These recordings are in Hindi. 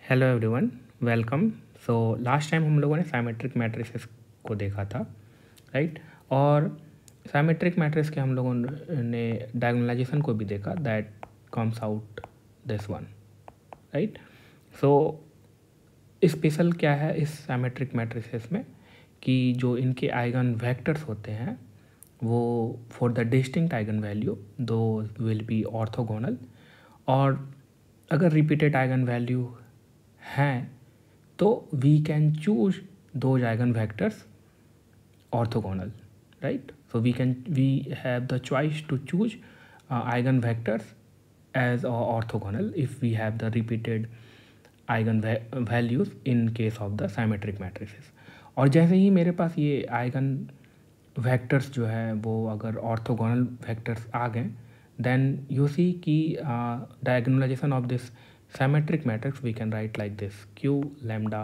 Hello everyone, welcome. So last time हम लोगों ने साइमेट्रिक मैट्रिसेस को देखा था, राइट। और साइमेट्रिक मैट्रिक्स के हम लोगों ने डायगोनलाइजेशन को भी देखा, that comes out this one, right. So special क्या है इस साइमेट्रिक मैट्रिसेस में कि जो इनके आइगन वेक्टर्स होते हैं वो for the distinct eigen value though will be orthogonal, और अगर रिपीटेड आइगन वैल्यू हैं तो we can choose those eigen vectors orthogonal, right? So we have the choice to choose eigen vectors as orthogonal if we have the repeated eigen values in case of the symmetric matrices. और जैसे ही मेरे पास ये आइगन वेक्टर्स जो है वो अगर ऑर्थोगोनल वेक्टर्स आ गए, देन यू सी कि diagonalization of this symmetric matrix we can write like this: q lambda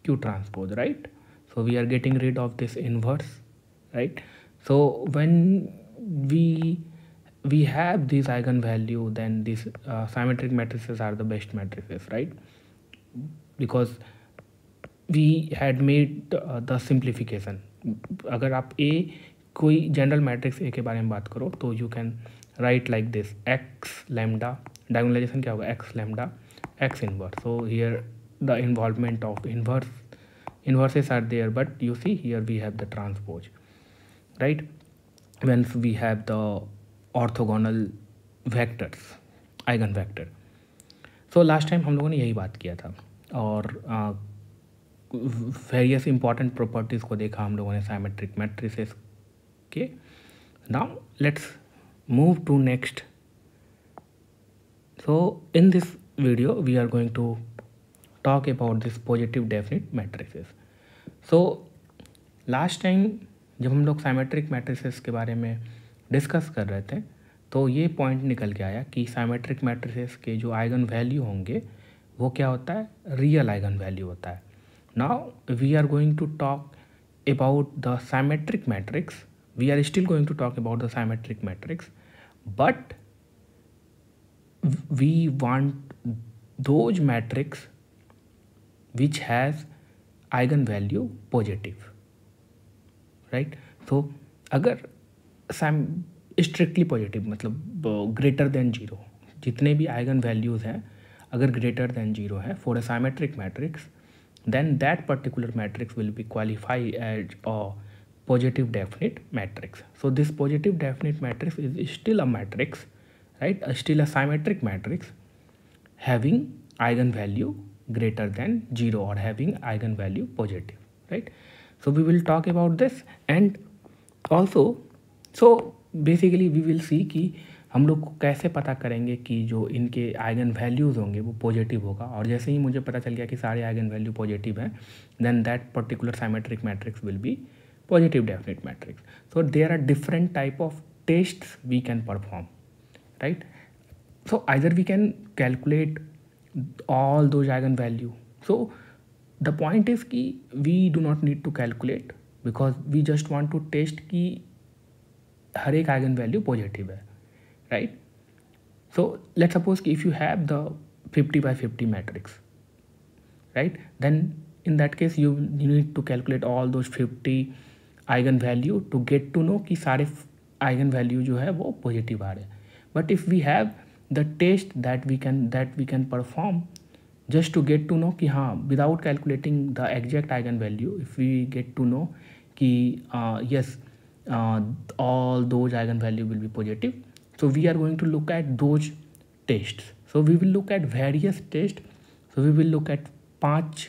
q transpose, right? So we are getting rid of this inverse, right? So when we have these eigen value, then these symmetric matrices are the best matrices, right? Because we had made the simplification. अगर आप a कोई जनरल मैट्रिक्स a के बारे में बात करो तो you can write like this: x lambda, diagonalization क्या होगा, x lambda x inverse. So here the involvement of inverses are there, but you see here we have the transpose, right? When we have the orthogonal vectors, eigen vector. So last time हम लोगों ने यही बात किया था और वेरियस इंपॉर्टेंट प्रॉपर्टीज़ को देखा हम लोगों ने साइमेट्रिक मैट्रिसेस के. Now let's move to next. So in this video we are going to talk about this positive definite matrices. So last time जब हम लोग साइमेट्रिक मैट्रिसेस के बारे में डिस्कस कर रहे थे तो ये पॉइंट निकल के आया कि साइमेट्रिक मैट्रिसेस के जो आइगन वैल्यू होंगे वो क्या होता है, रियल आइगन वैल्यू होता है. Now we are going to talk about the symmetric matrix. We are still going to talk about the symmetric matrix, but we want those matrix which has eigenvalue positive, right? So अगर स्ट्रिक्टली पॉजिटिव मतलब ग्रेटर देन जीरो, जितने भी आइगन वैल्यूज़ हैं अगर ग्रेटर देन जीरो है for a symmetric matrix, then that particular matrix will be qualified as a positive definite matrix. So this positive definite matrix is still a matrix, right? Still a symmetric matrix having eigenvalue greater than 0 or having eigenvalue positive, right? So we will talk about this, and also so basically we will see कि हम लोग को कैसे पता करेंगे कि जो इनके आइगन वैल्यूज़ होंगे वो पॉजिटिव होगा. और जैसे ही मुझे पता चल गया कि सारे आइगन वैल्यू पॉजिटिव हैं, then that particular symmetric matrix will be positive definite matrix. So there are different type of tests we can perform, right? So either we can calculate all those eigenvalue. So the point is कि we do not need to calculate because we just want to test कि हर एक eigenvalue positive है, right? So let's suppose कि if you have the 50 by 50 matrix, right? Then in that case you need to calculate all those 50 eigenvalue to get to know कि सारे eigenvalue जो है वो positive आ रहे हैं. But if we have the test that we can perform just to get to know कि हाँ, without calculating the exact eigenvalue, if we get to know कि yes, all those eigenvalue will be positive, so we are going to look at those tests. So we will look at various tests. So we will look at 5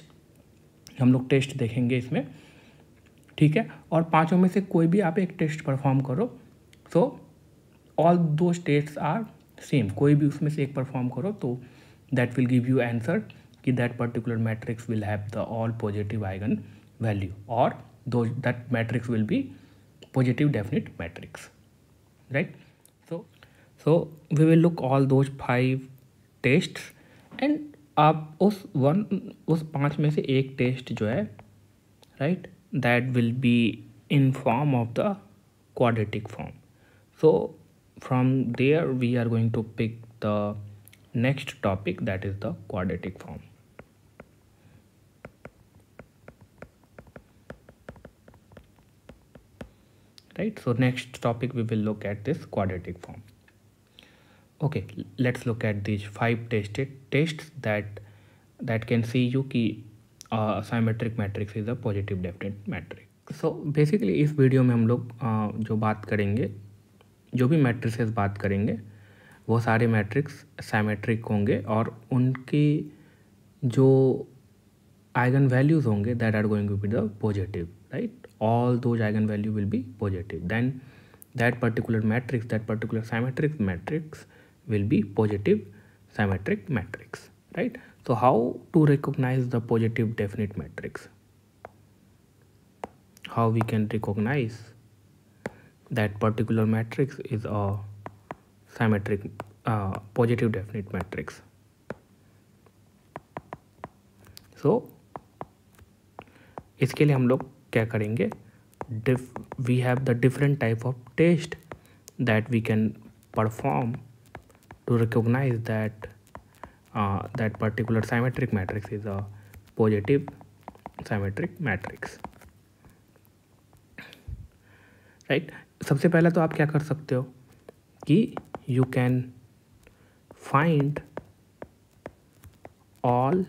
हम लोग टेस्ट देखेंगे इसमें, ठीक है? और पाँचों में से कोई भी आप एक टेस्ट परफॉर्म करो. So all those tests are same, कोई भी उसमें से एक परफॉर्म करो तो that will give you answer कि that particular matrix will have the all positive eigenvalue, और दो that matrix will be positive definite matrix, right? So we will look all those 5 tests, and आप उस 5 में से एक टेस्ट जो है, right, that will be in form of the quadratic form. So from there we are going to pick the next topic, that is the quadratic form. right? So next topic we will look at this quadratic form. Okay, let's look at these 5 tests that can see you कि symmetric matrix is a positive definite matrix. So basically इस वीडियो में हम लोग जो बात करेंगे, जो भी मैट्रिसेस बात करेंगे वो सारे मैट्रिक्स साइमेट्रिक होंगे और उनकी जो आइगन वैल्यूज होंगे that are going to be the positive, right? All those eigen value will be positive, then that particular matrix, that particular symmetric matrix will be positive symmetric matrix, right? So how to recognize the positive definite matrix? How we can recognize that particular matrix is a symmetric positive definite matrix? So इसके लिए हम लोग क्या करेंगे? We have the different type of test that we can perform to recognize that that particular symmetric matrix is a positive symmetric matrix, right? सबसे पहला तो आप क्या कर सकते हो कि you can find all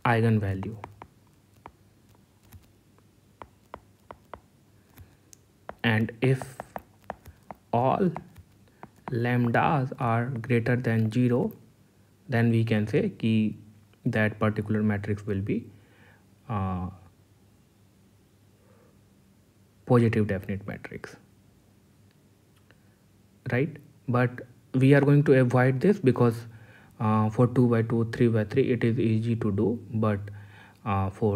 eigen value and if all lambdas are greater than 0 then we can say कि that particular matrix will be positive definite matrix, right? But we are going to avoid this because for 2 by 2 3 by 3 it is easy to do, but for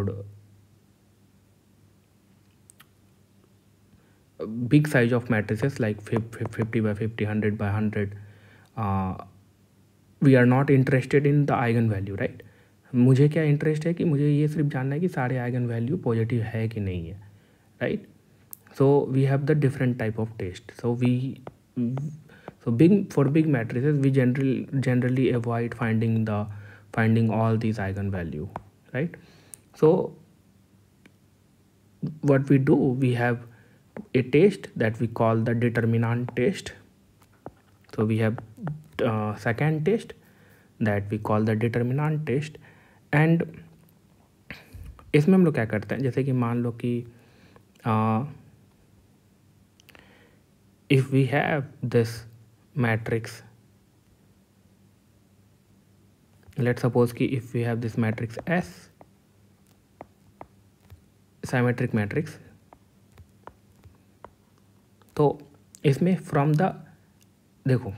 big size of matrices like 50 by 50, 100 by 100 we are not interested in the eigen value, right? मुझे क्या इंटरेस्ट है कि मुझे ये सिर्फ जानना है कि सारे आइगन वैल्यू पॉजिटिव है कि नहीं है, right? So we have the different type of test. So for big matrices we generally avoid finding all these eigen value, right? So what we do, we have a test that we call the determinant test. So we have second test that we call the determinant test, and इसमें हम लोग क्या करते हैं, जैसे कि मान लो कि if we have this matrix, let's suppose कि if we have this matrix S symmetric matrix, तो इसमें फ्रॉम द, देखो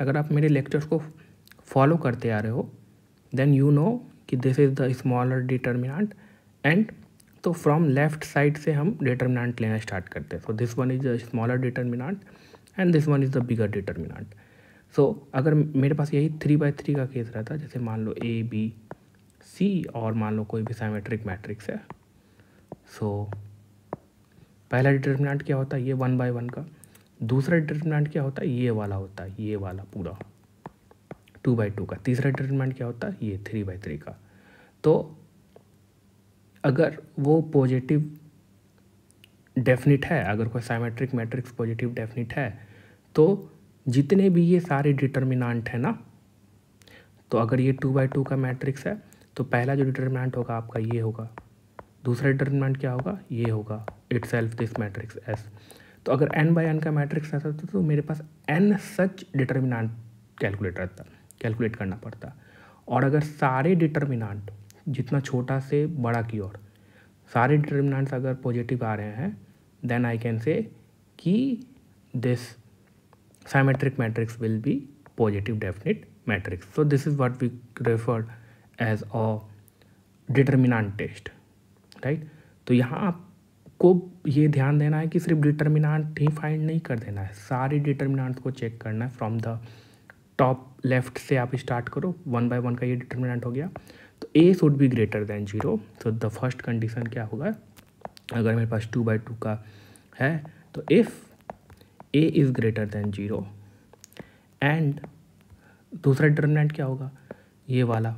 अगर आप मेरे लेक्चर्स को फॉलो करते आ रहे हो देन यू नो कि this is the smaller determinant, and तो फ्रॉम लेफ्ट साइड से हम डिटर्मिनेंट लेना स्टार्ट करते हैं. So this one is the smaller determinant and this one is the bigger determinant. सो अगर मेरे पास यही 3 by 3 का केस रहता, जैसे मान लो A B C और मान लो कोई भी साइमेट्रिक मैट्रिक्स है, सो पहला डिटर्मिनेंट क्या होता है, ये 1 by 1 का. दूसरा डिटर्मिनेंट क्या होता है, ये वाला होता है, ये वाला पूरा 2 by 2 का. तीसरा डिटर्मिनेंट क्या होता है, ये 3 by 3 का. तो अगर वो पॉजिटिव डेफिनिट है, अगर कोई साइमेट्रिक मैट्रिक्स पॉजिटिव डेफिनिट है, तो जितने भी ये सारे डिटर्मिनेंट है ना, तो अगर ये 2 by 2 का मैट्रिक्स है तो पहला जो डिटर्मिनेंट होगा आपका ये होगा, दूसरा डिटर्मिनेंट क्या होगा, ये होगा, इटसेल्फ दिस मैट्रिक्स S. तो अगर n by n का मैट्रिक्स रहता तो मेरे पास n सच डिटर्मिनेंट कैलकुलेट करना पड़ता. और अगर सारे डिटर्मिनेंट जितना छोटा से बड़ा की ओर सारे डिटर्मिनेंट्स अगर पॉजिटिव आ रहे हैं देन आई कैन से कि this symmetric matrix will be positive definite matrix. So this is what we refer as a determinant test, right? तो यहाँ आपको ये ध्यान देना है कि सिर्फ डिटर्मिनेंट ही फाइंड नहीं कर देना है, सारे डिटर्मिनेंट्स को चेक करना है. फ्रॉम द टॉप लेफ्ट से आप स्टार्ट करो, 1 by 1 का ये डिटर्मिनेंट हो गया, तो A should be greater than 0. तो द फर्स्ट कंडीशन क्या होगा, अगर मेरे पास 2 by 2 का है तो if A is greater than 0 and दूसरा डिटर्मिनेंट क्या होगा, ये वाला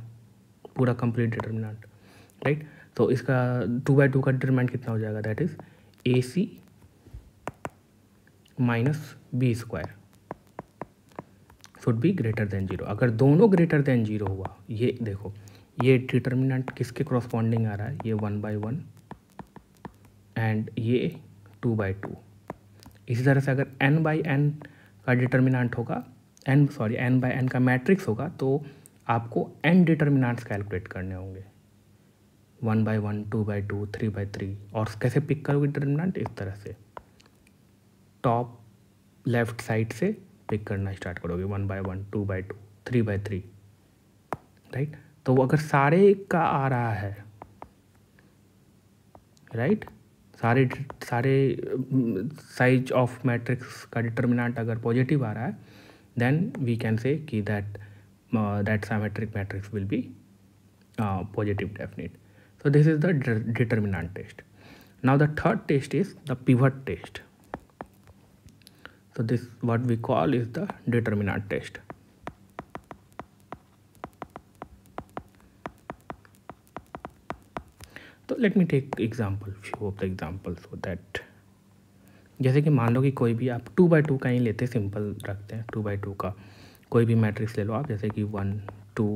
पूरा कंप्लीट डिटर्मिनेंट, राइट? तो इसका 2 by 2 का डिटर्मिनेंट कितना हो जाएगा, that is AC minus B square should be greater than zero. अगर दोनों ग्रेटर देन जीरो हुआ, ये देखो ये डिटर्मिनेंट किसके क्रॉसपॉन्डिंग आ रहा है, ये 1/1 एंड ये 2/2। इसी तरह से अगर n/n का डिटर्मिनेंट होगा, n/n का मैट्रिक्स होगा, तो आपको n डिटर्मिनेंट्स कैलकुलेट करने होंगे, 1/1, 2/2, 3/3। और कैसे पिक करोगे डिटर्मिनेंट, इस तरह से टॉप लेफ्ट साइड से पिक करना स्टार्ट करोगे, 1/1, 2/2, 3/3, राइट। तो अगर सारे का आ रहा है, राइट, सारे साइज ऑफ मैट्रिक्स का डिटर्मिनेंट अगर पॉजिटिव आ रहा है, देन वी कैन से कि that symmetric matrix will B positive definite. So this is the determinant test. Now the third test is the pivot test. So this what we call is the determinant test. So let me take few of the examples so that, जैसे कि मान लो कि कोई भी आप 2/2 का ही लेते, सिंपल रखते हैं, 2/2 का कोई भी मैट्रिक्स ले लो आप, जैसे कि 1 2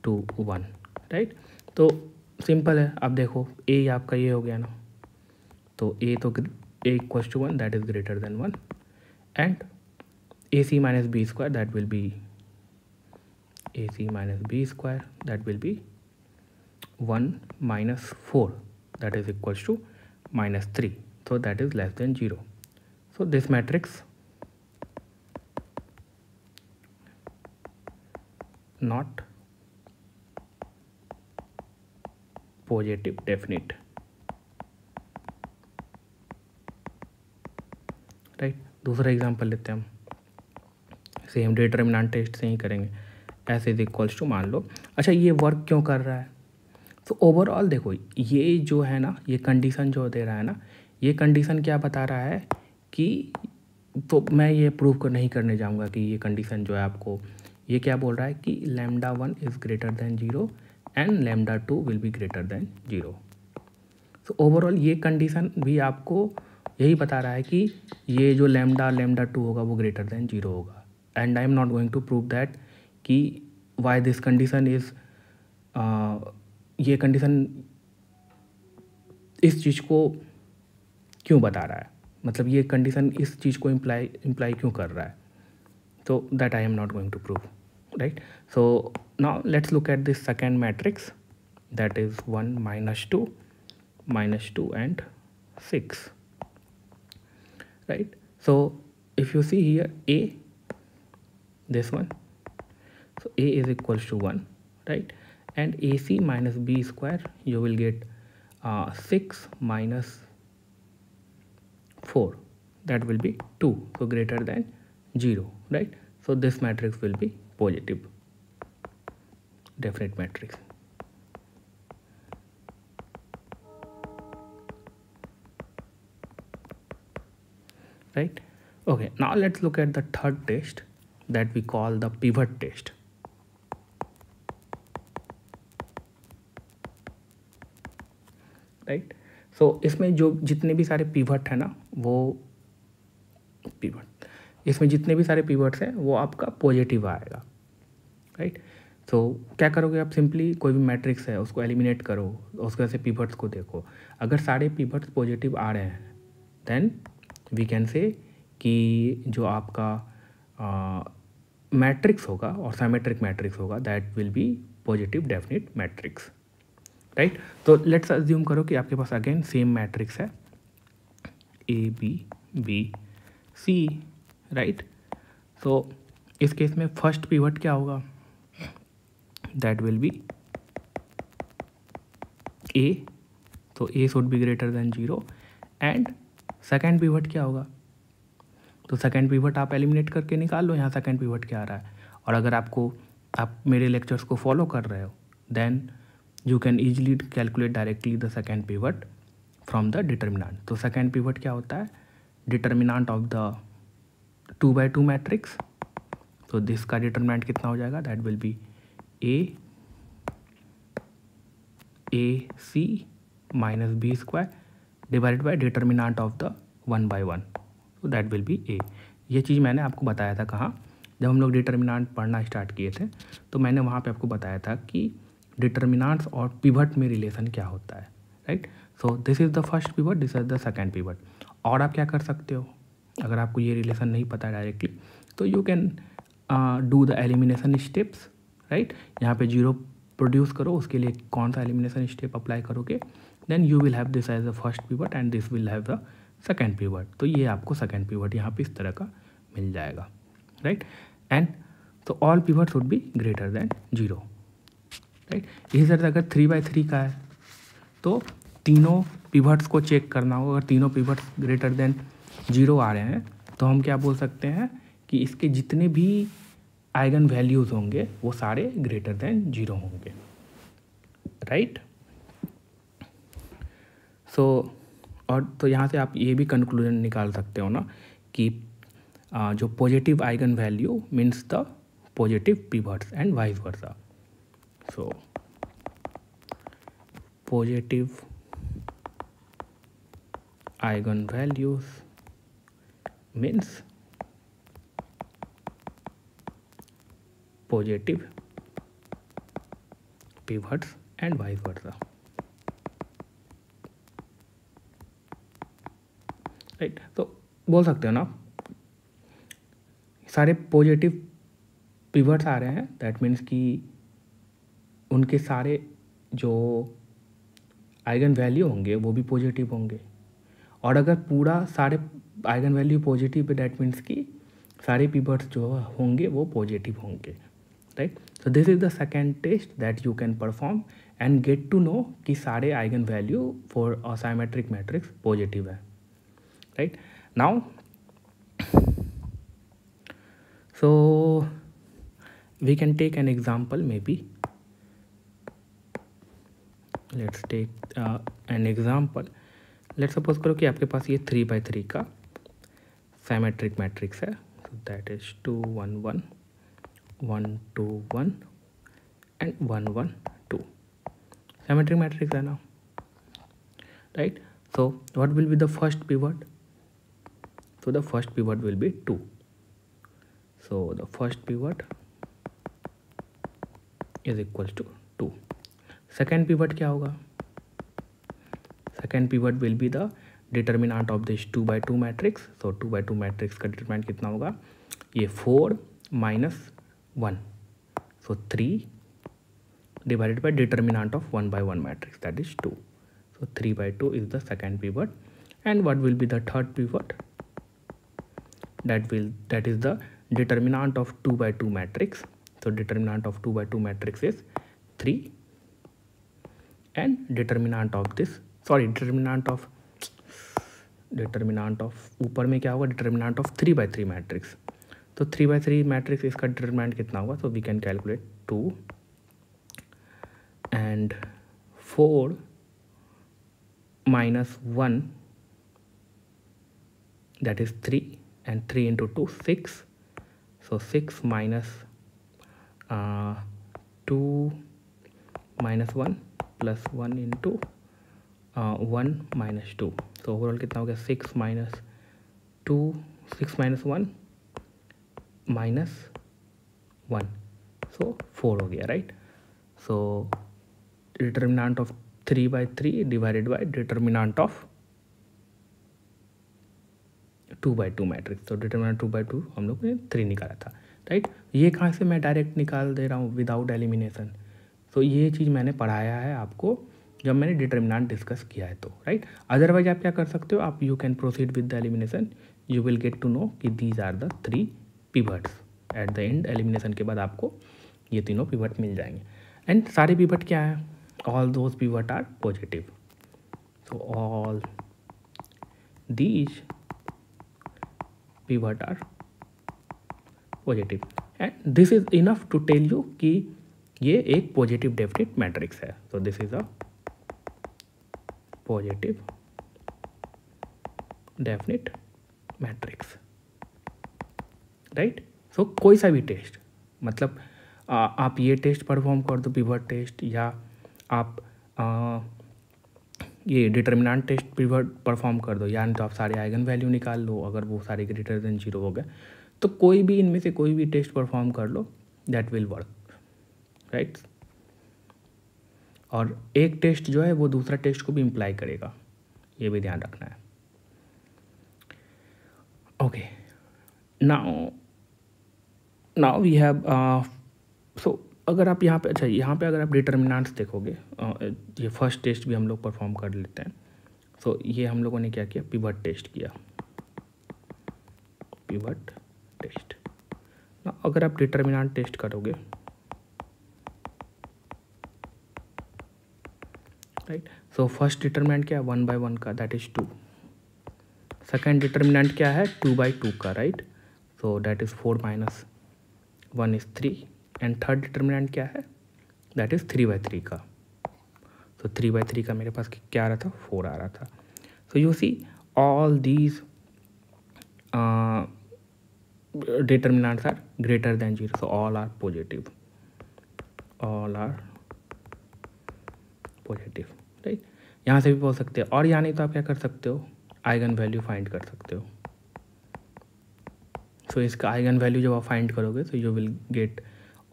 2 1, राइट। तो सिंपल है, अब देखो ए आपका ये हो गया ना, तो ए तो a equals to 1 that is greater than 1 and a c minus B square that will be a c minus B square that will be 1 minus 4 that is equals to -3, so that is less than 0. So this matrix not positive definite, right. दूसरा एग्जांपल लेते हैं हम, सेम डिटर्मिनेंट टेस्ट से ही करेंगे। एस इज इक्वल्स टू, मान लो, अच्छा ये वर्क क्यों कर रहा है, तो ओवरऑल देखो ये जो है ना, ये कंडीशन जो दे रहा है ना, ये कंडीशन क्या बता रहा है कि, तो मैं ये प्रूव नहीं करने जाऊंगा कि ये कंडीशन जो है आपको, ये क्या बोल रहा है कि λ1 is greater than 0 and λ2 will be greater than 0। तो ओवरऑल ये कंडीशन भी आपको यही बता रहा है कि ये जो λ2 होगा वो ग्रेटर देन 0 होगा। And I am not going to prove that कि वाई दिस कंडीशन इज़, ये कंडीशन इस चीज़ को क्यों बता रहा है, मतलब ये कंडीशन इस चीज़ को इम्प्लाई क्यों कर रहा है, तो that I am not going to prove, right. So now let's look at this second matrix that is 1 -2 and 6, right। So if you see here a, this one, so a is equals to 1, right, and ac minus b square you will get 6 minus 4 that will be 2, so greater than 0, right। So this matrix will be positive definite matrix, right। Okay, now let's look at the third test that we call the pivot test, right. So इसमें जो जितने भी सारे पिवट है ना, वो पिवट, इसमें जितने भी सारे पिवट्स हैं वो आपका पॉजिटिव आएगा, राइट। तो क्या करोगे आप, सिंपली कोई भी मैट्रिक्स है उसको एलिमिनेट करो, उसके वजह से पिवट्स को देखो, अगर सारे पिवट्स पॉजिटिव आ रहे हैं देन वी कैन से कि जो आपका मैट्रिक्स होगा और सिमेट्रिक मैट्रिक्स होगा that will be positive definite matrix, right. तो लेट्स अज्यूम करो कि आपके पास अगेन सेम मैट्रिक्स है A B B C, right. तो इस केस में फर्स्ट पिवट क्या होगा, दैट विल बी ए, तो a should be greater than 0 and second pivot क्या होगा, तो सेकेंड पिवट आप एलिमिनेट करके निकाल लो यहाँ सेकेंड पिवट क्या आ रहा है। और अगर आप मेरे लेक्चर्स को फॉलो कर रहे हो then you can easily calculate directly the second pivot from the determinant। तो second pivot क्या होता है, determinant of the 2/2 matrix, तो this का determinant कितना हो जाएगा, that will be ac minus b square divided by determinant of the 1/1, so that will be a. ये चीज़ मैंने आपको बताया था कहाँ, जब हम लोग डिटर्मिनेंट पढ़ना स्टार्ट किए थे तो मैंने वहाँ पे आपको बताया था कि डिटर्मिनेंट्स और पिवट में रिलेशन क्या होता है, right. So this is the first pivot, this is the second pivot. और आप क्या कर सकते हो, अगर आपको ये रिलेशन नहीं पता डायरेक्टली तो you can do the elimination steps, right. यहाँ पे 0 प्रोड्यूस करो, उसके लिए कौन सा एलिमिनेशन स्टेप अप्लाई करोगे, then you will have this as the first pivot and this will have the second pivot. तो ये आपको सेकेंड पिवट यहाँ पे इस तरह का मिल जाएगा, राइट। एंड तो all pivots would be greater than 0, right. इसी तरह अगर 3/3 का है तो तीनों पिवट्स को चेक करना होगा। अगर तीनों पिवट्स ग्रेटर देन 0 आ रहे हैं तो हम क्या बोल सकते हैं कि इसके जितने भी आइगन वैल्यूज़ होंगे वो सारे ग्रेटर देन 0 होंगे, राइट। सो और तो यहाँ से आप ये भी कंक्लूजन निकाल सकते हो ना कि जो positive eigen value means the positive pivots and vice versa. So positive eigen values means positive pivots and vice versa, right. तो बोल सकते हो ना सारे पॉजिटिव पिवट्स आ रहे हैं, दैट मीन्स कि उनके सारे जो आइगन वैल्यू होंगे वो भी पॉजिटिव होंगे। और अगर पूरा सारे आइगन वैल्यू पॉजिटिव है दैट मीन्स कि सारे पिवट्स जो होंगे वो पॉजिटिव होंगे, right. So this is the second test that you can perform and get to know कि सारे eigen value for a symmetric matrix positive है, right। Now so we can take an example, maybe let's take an example। let's suppose करो कि आपके पास ये 3/3 का साइमेट्रिक मैट्रिक्स है, so that is 2 1 1 1 2 1 and 1 1 2 symmetric matrix है ना, right। so what will be the first pivot? So the first pivot will be 2. So the first pivot is equals to 2. Second pivot क्या होगा? Second pivot will be the determinant of this 2/2 matrix. So 2/2 matrix का determinant कितना होगा? ये 4 minus 1. So 3 divided by determinant of 1/1 matrix, that is 2. So 3/2 is the second pivot. And what will be the third pivot? That is the determinant of 2/2 matrix. So determinant of 2/2 matrix is 3 and determinant of this, sorry, determinant of ऊपर में क्या होगा, determinant of 3/3 matrix। तो 3/3 मैट्रिक्स इसका determinant कितना होगा? So we can calculate 2 and 4 minus 1, that is 3, and 3 into 2 6, so 6 minus 2 minus 1 plus 1 into 1 minus 2, so overall कितना हो गया? 6 minus 2, 6 minus 1 minus 1, so 4 हो गया, right। so determinant of 3/3 divided by determinant of 2/2 matrix, तो डिटरमिनेंट 2/2 हम लोग ने 3 निकाला था, राइट। ये कहाँ से मैं डायरेक्ट निकाल दे रहा हूँ विदाउट एलिमिनेशन? तो ये चीज़ मैंने पढ़ाया है आपको जब मैंने डिटरमिनेंट डिस्कस किया है, तो राइट। अदरवाइज आप क्या कर सकते हो, आप you can proceed with the elimination, you will get to know कि these are the 3 pivots at the end. Elimination के बाद आपको ये तीनों पिवट मिल जाएंगे एंड सारे पिवट क्या हैं? All those pivot are positive. So all these pivot are positive and this is enough to tell you कि ये एक पॉजिटिव डेफिनिट मैट्रिक्स है। so this is a positive definite matrix, right। so कोई सा भी टेस्ट, मतलब आप ये टेस्ट परफॉर्म कर दो पिवट टेस्ट, या आप ये डिटर्मिनेंट टेस्ट पिवट परफॉर्म कर दो, यानी तो आप सारे आइगन वैल्यू निकाल लो। अगर वो सारे ग्रेटर देन 0 हो गए तो कोई भी इनमें से कोई भी टेस्ट परफॉर्म कर लो, दैट विल वर्क, राइट। और एक टेस्ट जो है वो दूसरा टेस्ट को भी इम्प्लाई करेगा, ये भी ध्यान रखना है। Okay, now we have so अगर आप यहाँ पे, अच्छा यहाँ पे अगर आप डिटर्मिनेंट्स देखोगे, ये फर्स्ट टेस्ट भी हम लोग परफॉर्म कर लेते हैं। सो ये हम लोगों ने क्या किया, पिवट टेस्ट किया, पिवट टेस्ट। ना अगर आप डिटर्मिनेंट टेस्ट करोगे, राइट, सो फर्स्ट डिटर्मिनेंट क्या है, 1/1 का, दैट इज 2। सेकेंड डिटर्मिनेंट क्या है, 2/2 का, right, so that is 4 - 1 is 3। And third determinant क्या है, दैट इज 3/3 का। सो 3/3 का मेरे पास क्या आ रहा था, 4 आ रहा था। So you see all these determinants are greater than 0, so all are positive, all are positive, right. यहाँ से भी बोल सकते हो, और यहाँ नहीं तो आप क्या कर सकते हो, आइगन वैल्यू फाइंड कर सकते हो। सो इसका आइगन वैल्यू जब आप फाइंड करोगे तो you will get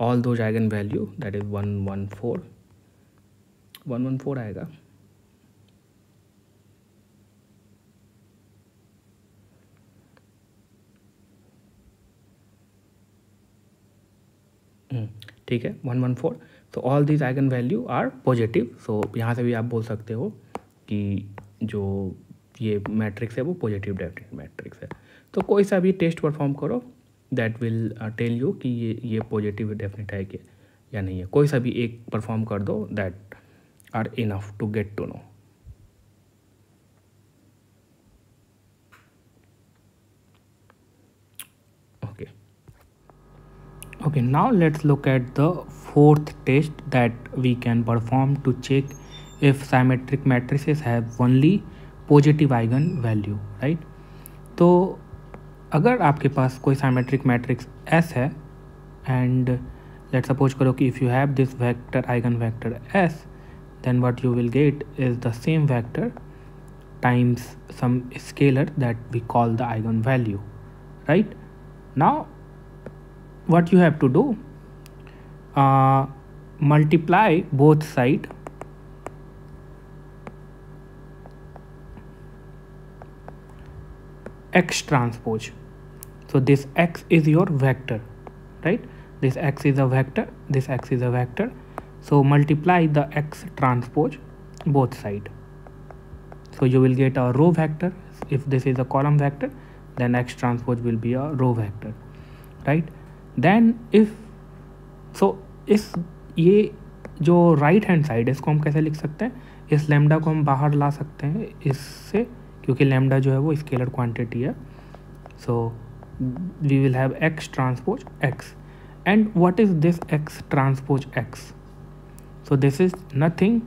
all those eigen value, that is 114 आएगा। ठीक है, 114। तो all these eigenvalue are positive. So यहाँ से भी आप बोल सकते हो कि जो ये मैट्रिक्स है वो पॉजिटिव डेफिनेट मैट्रिक्स है। तो कोई सा भी टेस्ट परफॉर्म करो, दैट विल टेल यू कि ये पॉजिटिव डेफिनेट है कि या नहीं है। कोई सा भी एक परफॉर्म कर दो, that are enough to get to know. Okay, now let's look at the fourth test that we can perform to check if symmetric matrices have only positive eigen value, right? तो अगर आपके पास कोई symmetric matrix S है and let's suppose करो कि if you have this vector eigen vector S, then what you will get is the same vector times some scalar that we call the eigen value, right? Now what you have to do, multiply both side x transpose. So this x is your vector, right? This x is a vector, this x is a vector. So multiply the x transpose both side. So you will get a row vector. If this is a column vector, then x transpose will be a row vector, right? Then if so इस ये जो राइट हैंड साइड है इसको हम कैसे लिख सकते हैं, इस लैम्डा को हम बाहर ला सकते हैं इससे, क्योंकि लैम्डा जो है वो स्केलर क्वांटिटी है। So we will have x transpose x, and what is this x transpose x? So this is nothing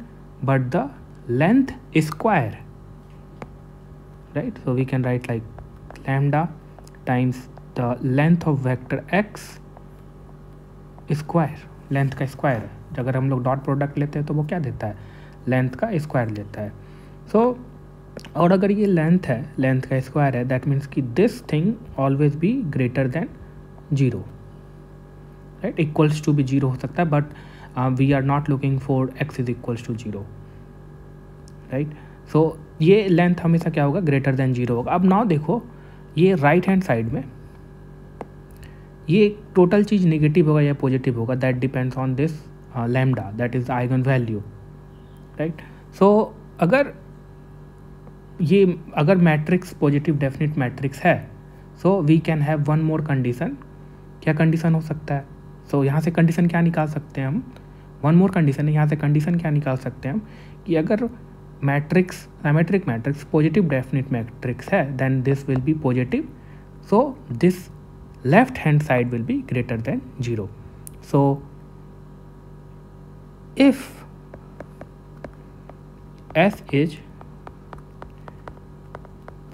but the length square, right? So we can write like lambda times the length of vector x square, length का स्क्वायर है। अगर हम लोग डॉट प्रोडक्ट लेते हैं तो वो क्या देता है, लेंथ का स्क्वायर लेता है। सो और अगर ये लेंथ है, लेंथ का स्क्वायर है, दैट मीन्स कि this thing always be greater than 0, right? Equals to भी 0 हो सकता है, but we are not looking for x is equals to 0, right? So ये लेंथ हमेशा क्या होगा, ग्रेटर देन 0 होगा। अब नाउ देखो, ये राइट हैंड साइड में ये टोटल चीज़ नेगेटिव होगा या पॉजिटिव होगा, that depends on this lambda, that is the eigenvalue, right? So अगर मैट्रिक्स पॉजिटिव डेफिनेट मैट्रिक्स है, so we can have one more condition. क्या कंडीशन हो सकता है? सो यहाँ से कंडीशन क्या निकाल सकते हैं हम, वन मोर कंडीशन है। यहाँ से कंडीशन क्या निकाल सकते हैं हम कि अगर matrix symmetric matrix positive definite matrix है, then this will be positive, so this left hand side will be greater than 0. So if S is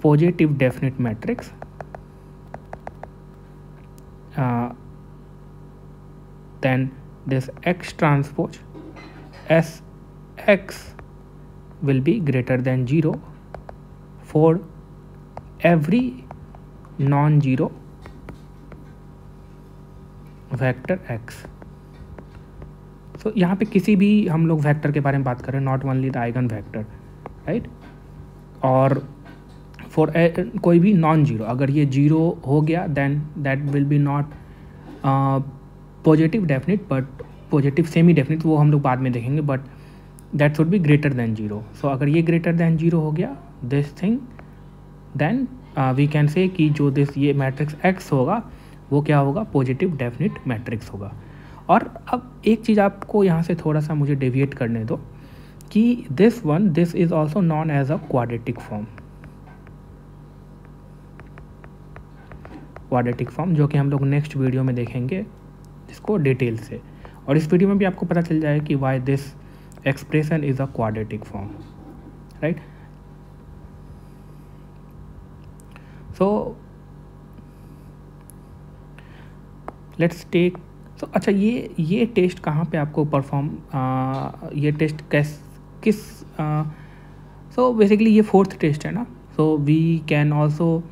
positive definite matrix, then this x transpose S x will be greater than 0 for every non-zero vector x. सो यहाँ पे किसी भी हम लोग वेक्टर के बारे में बात करें, not only the eigenvector, right. और फॉर कोई भी नॉन जीरो, अगर ये जीरो हो गया then that will be not positive definite but positive semi definite, वो हम लोग बाद में देखेंगे, but that should be greater than zero. So अगर ये ग्रेटर देन जीरो हो गया this thing, then we can say कि जो दिस ये मैट्रिक्स एक्स होगा वो क्या होगा, पॉजिटिव डेफिनिट मैट्रिक्स होगा. और अब एक चीज़ आपको यहाँ से थोड़ा सा मुझे डेविएट करने दो कि this is also known as a quadratic form. Quadratic form जो कि हम लोग नेक्स्ट वीडियो में देखेंगे इसको डिटेल से, और इस वीडियो में भी आपको पता चल जाएगा कि why this expression is a quadratic form, right. So let's take, so अच्छा ये टेस्ट कहाँ पे आपको परफॉर्म, ये टेस्ट किस सो बेसिकली ये फोर्थ टेस्ट है ना. So we can also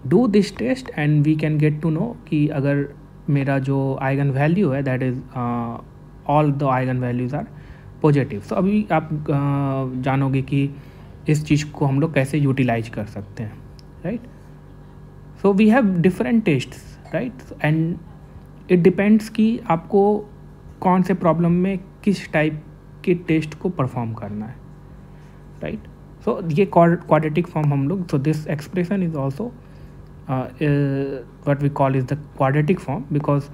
do this test and we can get to know कि अगर मेरा जो आइगन वैल्यू है that is all the eigenvalues are positive. So अभी आप जानोगे कि इस चीज़ को हम लोग कैसे यूटिलाइज कर सकते हैं, right. So we have different tests, right, and it depends कि आपको कौन से प्रॉब्लम में किस टाइप के टेस्ट को परफॉर्म करना है, राइट. सो ये क्वाड्रेटिक फॉर्म हम लोग, so this expression is also what we call is the quadratic form, because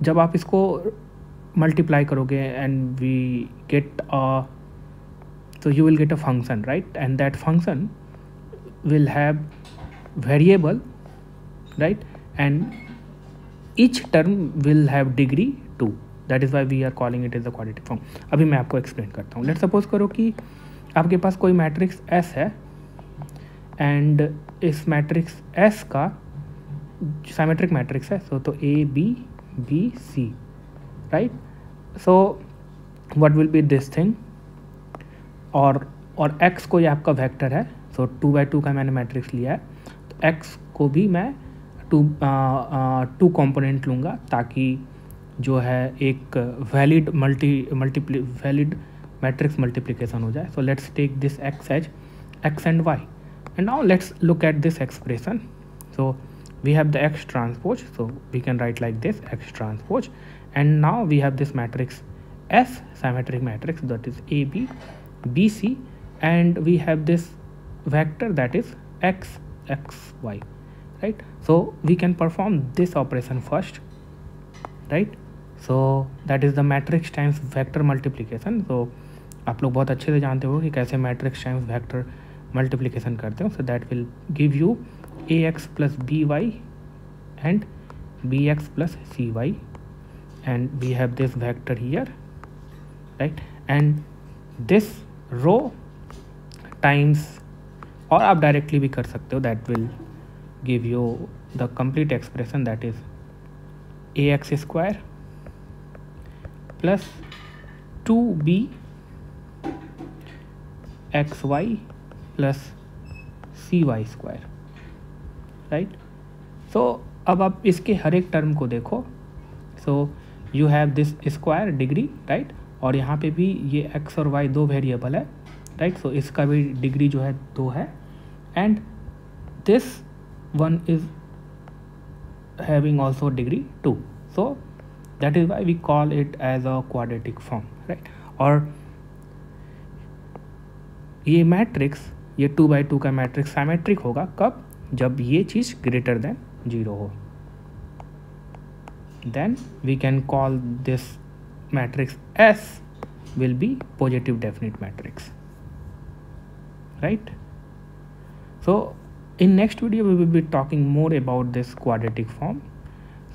जब आप इसको मल्टीप्लाई करोगे and we get so you will get a function, right, and that function will have variable, right, and each term will have degree 2. that is why we are calling it as a quadratic form. अभी मैं आपको एक्सप्लेन करता हूँ. लेट्स सपोज करो कि आपके पास कोई मैट्रिक्स S है एंड इस मैट्रिक्स S का सिमेट्रिक मैट्रिक्स है, सो तो A B B C, right. So what will be this thing, और x को ये आपका वेक्टर है, सो 2x2 का मैंने मैट्रिक्स लिया है, तो x को भी मैं टू कंपोनेंट लूँगा ताकि जो है एक वैलिड वैलिड मैट्रिक्स मल्टीप्लिकेशन हो जाए. So let's take this x as x and y, and now let's look at this expression. So we have the x transpose, so we can write like this x transpose, and now we have this matrix S, symmetric matrix, that is AB BC, and we have this vector that is x y, right. So we can perform this operation first, right. So that is the matrix times vector multiplication. So आप लोग बहुत अच्छे से जानते हो कि कैसे matrix times vector multiplication करते हो. So that will give you ax plus by and bx plus cy, and we have this vector here, right, and this row times, और आप डायरेक्टली भी कर सकते हो, that will give you the complete expression that is ax square plus 2b xy plus cy square, right. So अब आप इसके हर एक टर्म को देखो. So you have this square degree, right, और यहाँ पे भी ये x और y दो वेरिएबल है, राइट. सो इसका भी डिग्री जो है 2 है, and this one is having also degree 2. So that is why we call it as a quadratic form, right. और ये मैट्रिक्स, ये 2x2 का मैट्रिक्स सिमेट्रिक होगा कब, जब ये चीज़ ग्रेटर देन 0 हो. Then we can call this matrix S will be positive definite matrix, right. So in next video we will be talking more about this quadratic form.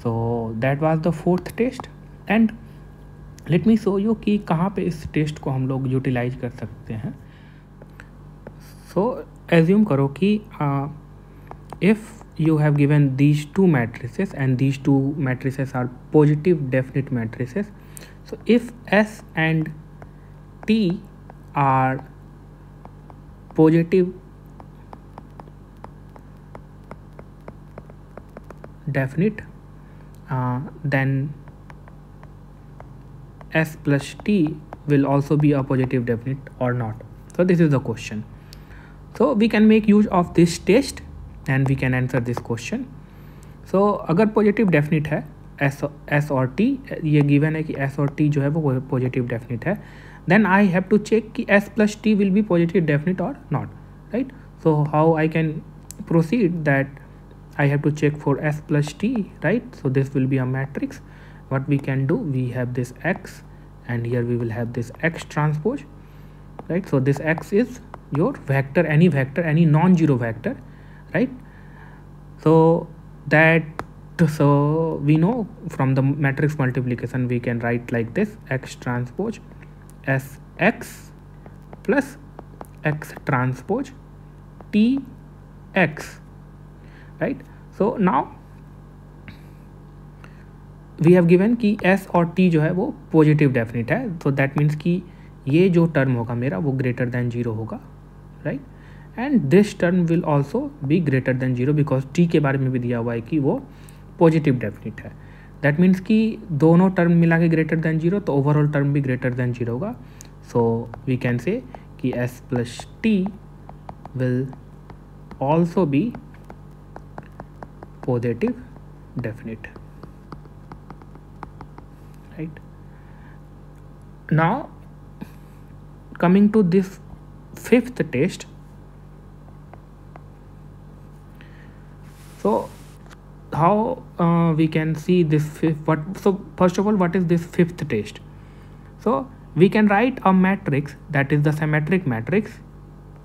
So that was the fourth test, and let me show you कि कहाँ पे इस टेस्ट को हम लोग यूटिलाइज कर सकते हैं. So assume करो कि if you have given these two matrices and these two matrices are positive definite matrices. So if S and T are positive definite, then S plus T will also be a positive definite or not. So this is the question. So we can make use of this test and we can answer this question. So अगर पॉजिटिव डेफिनिट है S और T, ये गिवन है कि S और T जो है वो पॉजिटिव डेफिनिट है, then I have to check कि S plus T will be positive definite और not, right. So how I can proceed that I have to check for S plus T, right? So this will be a matrix. What we can do, we have this X and here we will have this X transpose, right? So this X is your vector, any non-zero vector, right? So we know from the matrix multiplication we can write like this: X transpose SX plus X transpose TX, right? So now we have given कि S और T जो है वो पॉजिटिव डेफिनिट है, so that means कि ये जो टर्म होगा मेरा वो ग्रेटर देन 0 होगा, right. And this term will also be greater than 0 because T के बारे में भी दिया हुआ है कि वो पॉजिटिव डेफिनिट है. दैट मीन्स कि दोनों टर्म मिला के ग्रेटर देन 0, तो ओवरऑल टर्म भी ग्रेटर देन 0 होगा. सो वी कैन से कि S plus T will also be positive definite, right. Now coming to this fifth test. So how we can see this so first of all, what is this fifth test? So we can write a matrix that is the symmetric matrix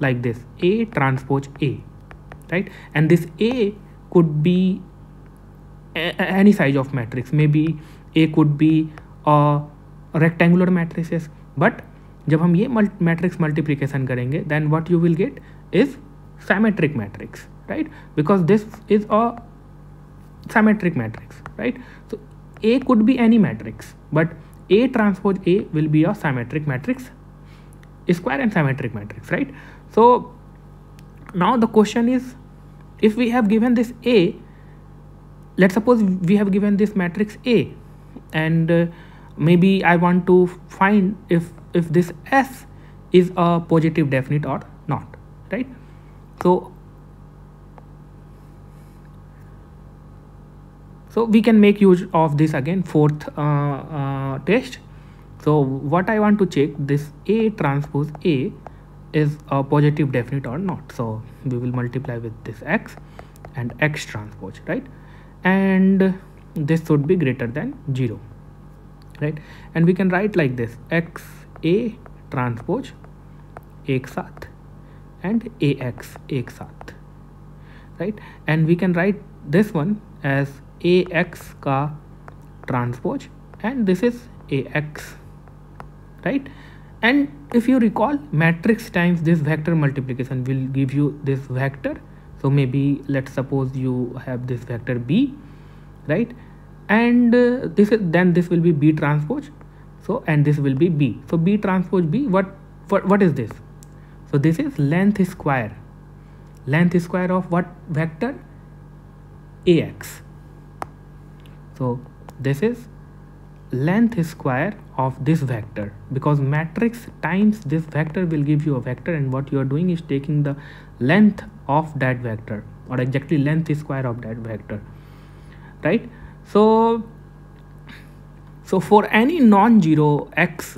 like this: A transpose A, right. And this A could be any size of matrix. Maybe A could be a rectangular matrices, but जब हम ये matrix multiplication करेंगे, then what you will get is symmetric matrix, right? Because this is a symmetric matrix, right? So A could be any matrix, but A transpose A will be a symmetric matrix, square and symmetric matrix, right? So now the question is, if we have given this A, let's suppose we have given this matrix A, and maybe I want to find if this S is a positive definite or not, right? So we can make use of this again, fourth test. So what I want to check, this A transpose A is a positive definite or not. So we will multiply with this X and X transpose, right? And this should be greater than 0, right? And we can write like this: X A transpose एक साथ and AX एक साथ, right? And we can write this one as AX का transpose and this is AX, right? And if you recall, matrix times this vector multiplication will give you this vector. So maybe let's suppose you have this vector B, right? And this will be B transpose. So and this will be B. So B transpose B. What is this? So this is length square. Length square of what vector? AX. So this is length square of this vector, because matrix times this vector will give you a vector, and what you are doing is taking the length of that vector, or exactly length square of that vector, right? So for any non-zero x,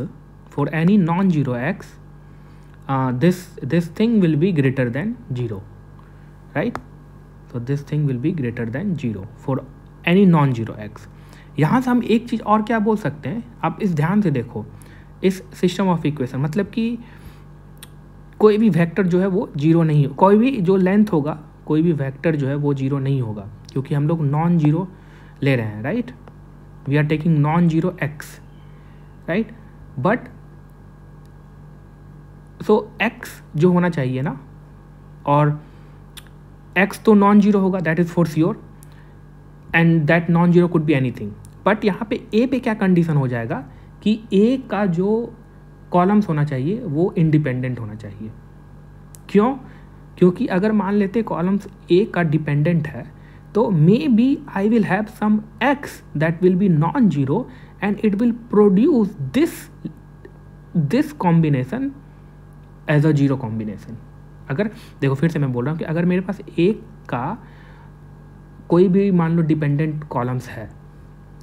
this thing will be greater than 0, right? So this thing will be greater than 0 for any non-zero x. यहाँ से हम एक चीज़ और क्या बोल सकते हैं, आप इस ध्यान से देखो इस सिस्टम ऑफ इक्वेशन, मतलब कि कोई भी वेक्टर जो है वो 0 नहीं, कोई भी जो लेंथ होगा, कोई भी वेक्टर जो है वो 0 नहीं होगा, क्योंकि हम लोग नॉन जीरो ले रहे हैं, right? We are taking non zero x, right? But so x जो होना चाहिए ना, और एक्स तो नॉन जीरो होगा, that is for sure, and that non zero could be anything. But यहाँ पे ए पे क्या कंडीशन हो जाएगा कि ए का जो कॉलम्स होना चाहिए वो इंडिपेंडेंट होना चाहिए। क्यों? क्योंकि अगर मान लेते कॉलम्स ए का डिपेंडेंट है तो maybe I will have some x that will be non zero and it will produce this combination as a zero combination. अगर देखो फिर से मैं बोल रहा हूँ कि अगर मेरे पास एक का कोई भी मान लो डिपेंडेंट कॉलम्स है,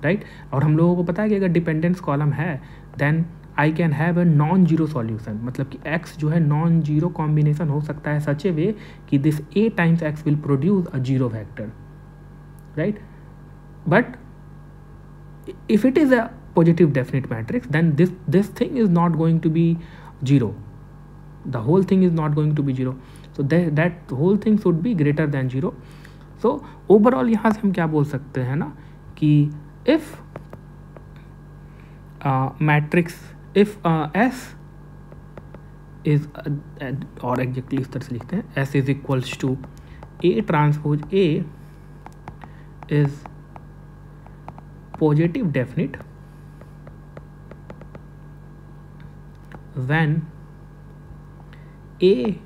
राइट, और हम लोगों को पता है कि अगर डिपेंडेंस कॉलम है then I can have a non zero solution, मतलब कि एक्स जो है नॉन जीरो कॉम्बिनेशन हो सकता है सच ए वे कि this A times x will produce a zero vector, right. But if it is a positive definite matrix then this thing is not going to be zero, the whole thing is not going to be zero, so that whole thing should be greater than zero. so overall यहाँ से हम क्या बोल सकते हैं ना कि if matrix if S is और एग्जैक्टली इस तरह से लिखते हैं S is equals to A transpose A is positive definite when A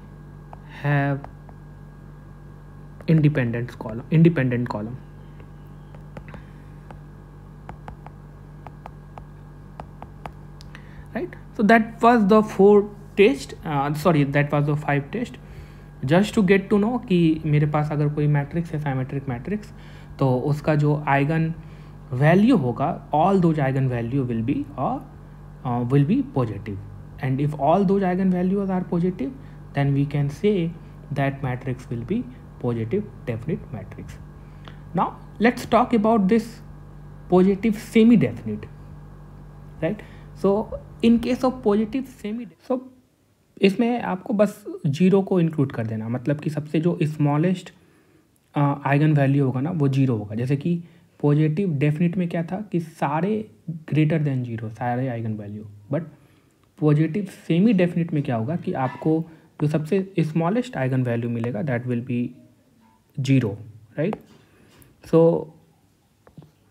have independent column, right? So that was the 4 test, that was the 5 test just to get to know कि मेरे पास अगर कोई मैट्रिक्स है साइमेट्रिक मैट्रिक्स तो उसका जो आइगन वैल्यू होगा all those eigen value will be positive, and if all those eigen values are positive then we can say that matrix will be positive definite matrix. Now let's talk about this positive semi definite, right? So in case of positive semi, so इसमें आपको बस जीरो को इंक्लूड कर देना, मतलब कि सबसे जो स्मॉलेस्ट आइगन वैल्यू होगा ना वो जीरो होगा। जैसे कि पॉजिटिव डेफिनेट में क्या था कि सारे ग्रेटर देन जीरो, सारे eigen value, but positive semi definite में क्या होगा कि आपको जो सबसे स्मॉलेस्ट आइगन वैल्यू मिलेगा that will be zero, right. So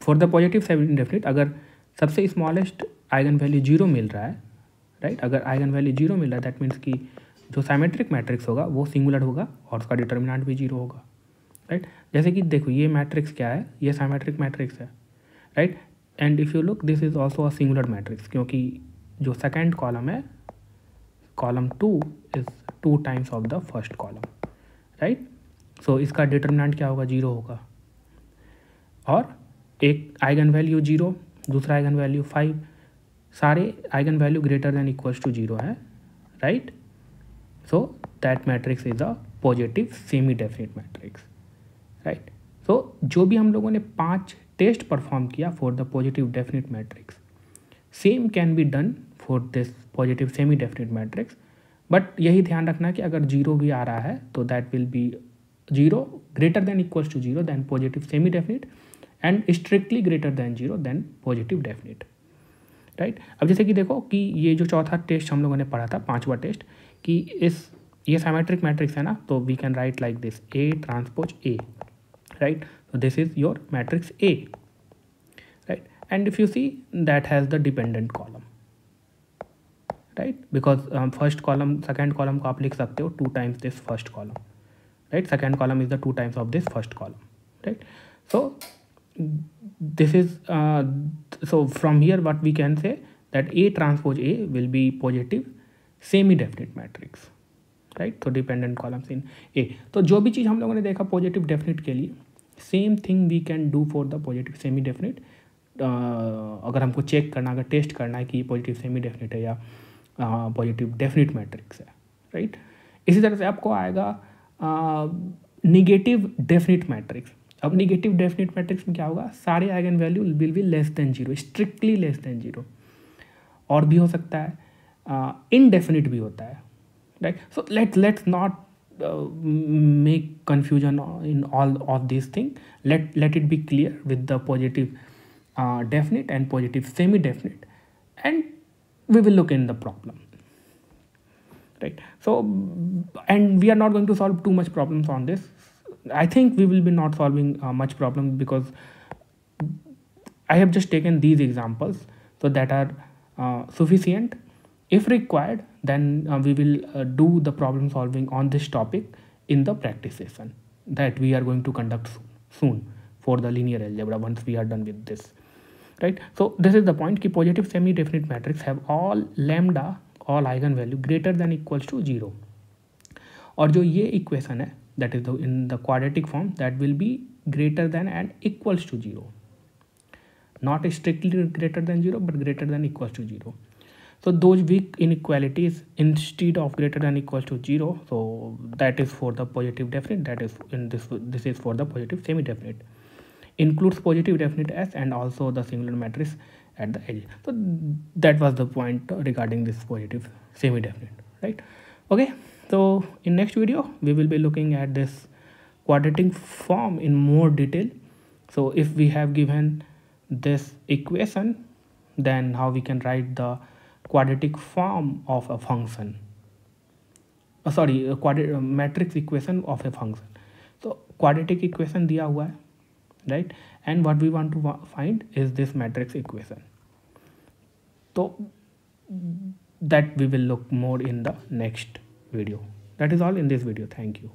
for the positive semi definite अगर सबसे स्मॉलेस्ट आइगन वैल्यू जीरो मिल रहा है, राइट, अगर आइगन वैल्यू जीरो मिल रहा है दैट मीन्स कि जो साइमेट्रिक मैट्रिक्स होगा वो सिंगुलर होगा और उसका डिटर्मिनेंट भी जीरो होगा, राइट। जैसे कि देखो ये मैट्रिक्स क्या है, ये साइमेट्रिक मैट्रिक्स है, right, and if you look this is also a singular matrix क्योंकि जो सेकेंड कॉलम है column 2 is 2 times of the first column, right. So इसका डिटर्मिनेंट क्या होगा, जीरो होगा, और एक आइगन वैल्यू जीरो, दूसरा आइगन वैल्यू 5, सारे eigen value greater than equals to zero है, right. So that matrix is a positive semi definite matrix, right. सो जो भी हम लोगों ने 5 टेस्ट परफॉर्म किया for the positive definite matrix, same can be done for this positive semi definite matrix, but यही ध्यान रखना कि अगर जीरो भी आ रहा है तो that will be zero greater than equals to zero then positive semi definite and strictly greater than zero then positive definite, right. अब जैसे कि देखो कि ये जो चौथा टेस्ट हम लोगों ने पढ़ा था, 5वां टेस्ट, कि ये साइमेट्रिक मैट्रिक्स है ना, तो we can write like this A transpose A, right? So this is your matrix A, right? And if you see that has the dependent column, right? Because first column second column को आप लिख सकते हो 2 times this first column, right? Second column is the 2 times of this first column, right? So this is so from here what we can say that A transpose A will be positive semi definite matrix, right. तो डिपेंडेंट कॉलम्स इन ए। तो जो भी चीज़ हम लोगों ने देखा पॉजिटिव डेफिनेट के लिए, same thing we can do for the positive semi definite. अगर हमको चेक करना, अगर टेस्ट करना है कि ये पॉजिटिव सेमी डेफिनेट है या पॉजिटिव डेफिनेट मैट्रिक्स है, राइट। इसी तरह से आपको आएगा निगेटिव डेफिनेट मैट्रिक्स। अब निगेटिव डेफिनेट मैट्रिक्स में क्या होगा, सारे eigen value will be less than zero, strictly less than zero, और भी हो सकता है इनडेफिनिट भी होता है, right? So let's not make confusion in all of these things. Let it be clear with the positive definite and positive semi definite, and we will look in the problem, right? So and we are not going to solve too much problems on this. I think we will be not solving much problem because I have just taken these examples, so that are sufficient If required, then we will do the problem solving on this topic in the practice session that we are going to conduct soon for the linear algebra once we are done with this, right? So this is the point कि positive semi definite matrix have all lambda, all eigen value greater than equals to 0, और जो ये इक्वेशन है that is in the quadratic form that will be greater than and equals to 0, not strictly greater than 0 but greater than equals to 0. So those weak inequalities instead of greater than equals to 0, so that is for the positive definite, that is in this is for the positive semi definite, includes positive definite S and also the singular matrix at the edge. So that was the point regarding this positive semi definite, right? Okay, so in next video we will be looking at this quadratic form in more detail. So if we have given this equation, then how we can write the quadratic form of a function, matrix equation of a function. So quadratic equation दिया हुआ है, right? And what we want to find is this matrix equation. So that we will look more in the next video. That is all in this video. Thank you.